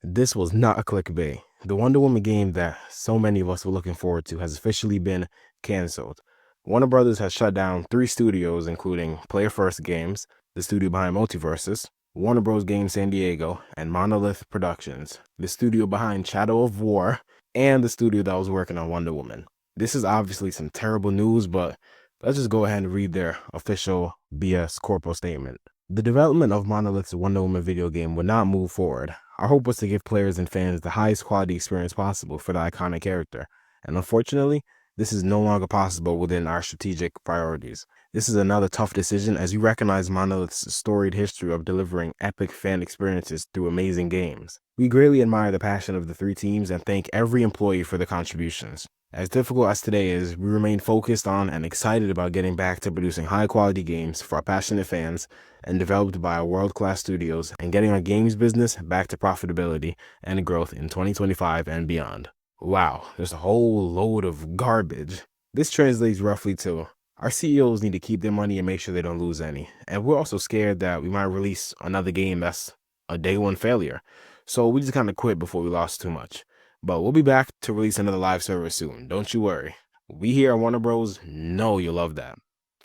This was not a clickbait. The Wonder Woman game that so many of us were looking forward to has officially been canceled. Warner Brothers has shut down 3 studios, including Player First Games, the studio behind Multiverses, Warner Bros. Games San Diego, and Monolith Productions, the studio behind Shadow of War, and the studio that was working on Wonder Woman. This is obviously some terrible news, but let's just go ahead and read their official BS corpo statement. The development of Monolith's Wonder Woman video game would not move forward. Our hope was to give players and fans the highest quality experience possible for the iconic character, and unfortunately, this is no longer possible within our strategic priorities. This is another tough decision as we recognize Monolith's storied history of delivering epic fan experiences through amazing games. We greatly admire the passion of the 3 teams and thank every employee for their contributions. As difficult as today is, we remain focused on and excited about getting back to producing high-quality games for our passionate fans and developed by our world-class studios and getting our games business back to profitability and growth in 2025 and beyond. Wow, there's a whole load of garbage. This translates roughly to our CEOs need to keep their money and make sure they don't lose any. And we're also scared that we might release another game that's a day one failure. So we just kind of quit before we lost too much. But we'll be back to release another live server soon. Don't you worry. We here at Warner Bros. Know you'll love that.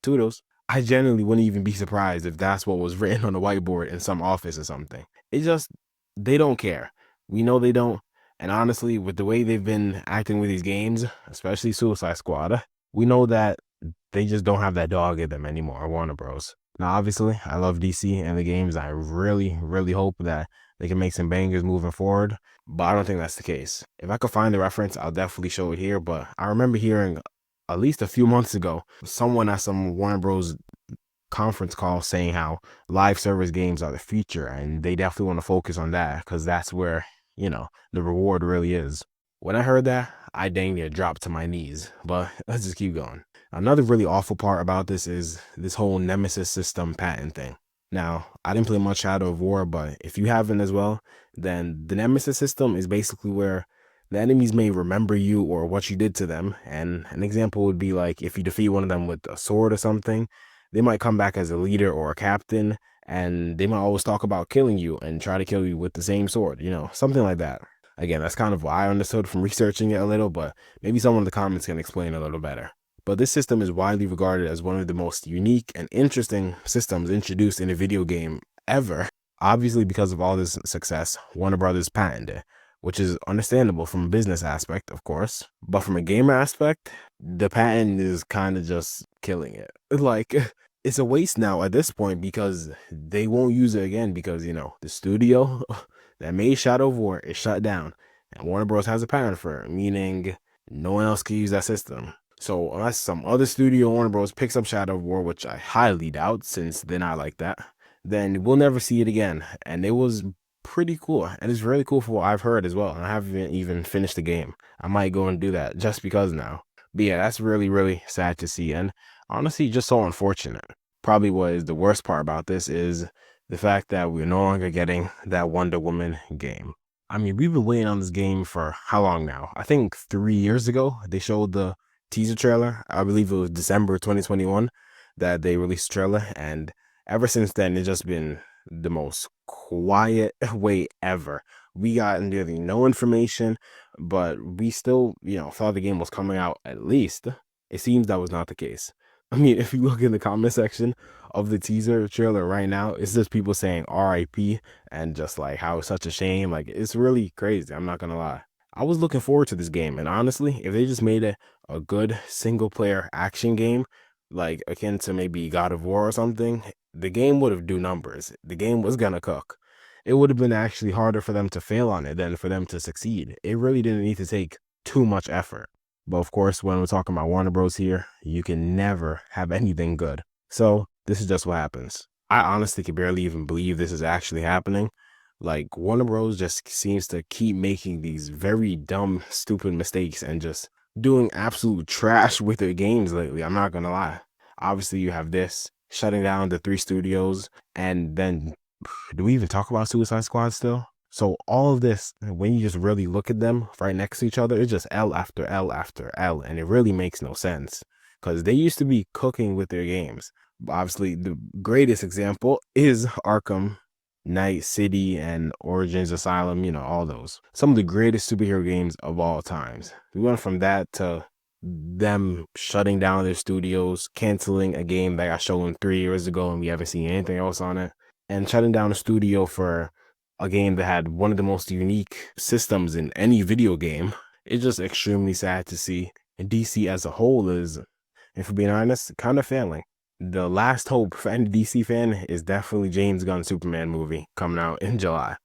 Toodles. I genuinely wouldn't even be surprised if that's what was written on the whiteboard in some office or something. They don't care. We know they don't. And honestly, with the way they've been acting with these games, especially Suicide Squad, we know that they just don't have that dog in them anymore, Warner Bros. Now, obviously, I love DC and the games. I really, really hope that they can make some bangers moving forward, but I don't think that's the case. If I could find the reference, I'll definitely show it here, but I remember hearing at least a few months ago, someone at some Warner Bros. Conference call saying how live service games are the future and they definitely want to focus on that because that's where, the reward really is. When I heard that, I dang near dropped to my knees, but let's just keep going. Another really awful part about this is this whole Nemesis system patent thing. Now, I didn't play much Shadow of War, but if you haven't as well, then the Nemesis system is basically where the enemies may remember you or what you did to them. And an example would be like if you defeat one of them with a sword or something, they might come back as a leader or a captain, and they might always talk about killing you and try to kill you with the same sword, something like that. Again, that's kind of what I understood from researching it a little, but maybe someone in the comments can explain a little better. But this system is widely regarded as one of the most unique and interesting systems introduced in a video game ever. Obviously, because of all this success, Warner Brothers patented it, which is understandable from a business aspect, of course. But from a gamer aspect, the patent is kind of just killing it. Like, it's a waste now at this point because they won't use it again because, the studio that made Shadow of War is shut down. And Warner Bros. Has a patent for it, meaning no one else can use that system. So unless some other studio, Warner Bros. Picks up Shadow of War, which I highly doubt since they're not like that, then we'll never see it again. And it was pretty cool. And it's really cool for what I've heard as well. And I haven't even finished the game. I might go and do that just because now. But yeah, that's really, really sad to see. And honestly, just so unfortunate. Probably what is the worst part about this is the fact that we're no longer getting that Wonder Woman game. I mean, we've been waiting on this game for how long now? I think 3 years ago, they showed the teaser trailer. I believe it was December 2021 that they released the trailer. And ever since then, it's just been the most quiet wait ever. We got nearly no information, but we still, thought the game was coming out at least. It seems that was not the case. I mean, if you look in the comment section of the teaser trailer right now, it's just people saying RIP and just like how it's such a shame. Like, it's really crazy. I'm not gonna lie. I was looking forward to this game, and honestly, if they just made it a good single player action game, like akin to maybe God of War or something, the game would have do numbers. The game was gonna cook. It would have been actually harder for them to fail on it than for them to succeed. It really didn't need to take too much effort. But of course, when we're talking about Warner Bros. Here, you can never have anything good. So this is just what happens. I honestly can barely even believe this is actually happening. Like, Warner Bros. Just seems to keep making these very dumb, stupid mistakes and just doing absolute trash with their games lately. I'm not gonna lie. Obviously, you have this shutting down the 3 studios, and then do we even talk about Suicide Squad still? So all of this, when you just really look at them right next to each other, it's just L after L after L, and it really makes no sense because they used to be cooking with their games. But obviously, the greatest example is Arkham Night City and Origins Asylum, all those. Some of the greatest superhero games of all times. We went from that to them shutting down their studios, canceling a game that got shown 3 years ago and we haven't seen anything else on it, and shutting down a studio for a game that had one of the most unique systems in any video game. It's just extremely sad to see. And DC as a whole is, and for being honest, kind of failing. The last hope for any DC fan is definitely James Gunn's Superman movie coming out in July.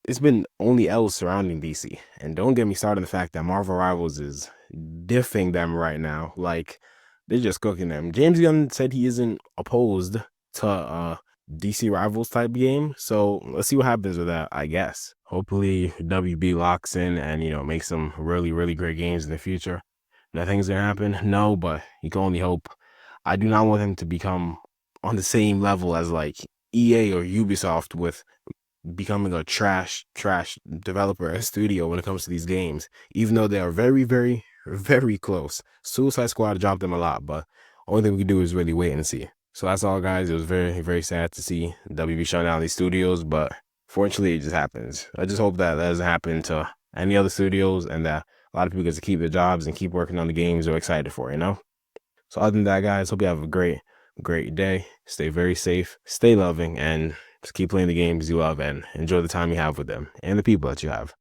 It's been only L's surrounding DC. And don't get me started on the fact that Marvel Rivals is diffing them right now. Like, they're just cooking them. James Gunn said he isn't opposed to DC Rivals type game. So let's see what happens with that, I guess. Hopefully WB locks in and, makes some really, really great games in the future. Nothing's gonna happen? No, but you can only hope. I do not want him to become on the same level as like EA or Ubisoft with becoming a trash developer and studio when it comes to these games, even though they are very, very, very close. Suicide Squad dropped them a lot, but only thing we can do is really wait and see. So that's all, guys. It was very, very sad to see WB shutting down these studios, but fortunately it just happens. I just hope that doesn't happen to any other studios and that a lot of people get to keep their jobs and keep working on the games they're excited for, So other than that, guys, hope you have a great, great day. Stay very safe, stay loving, and just keep playing the games you love and enjoy the time you have with them and the people that you have.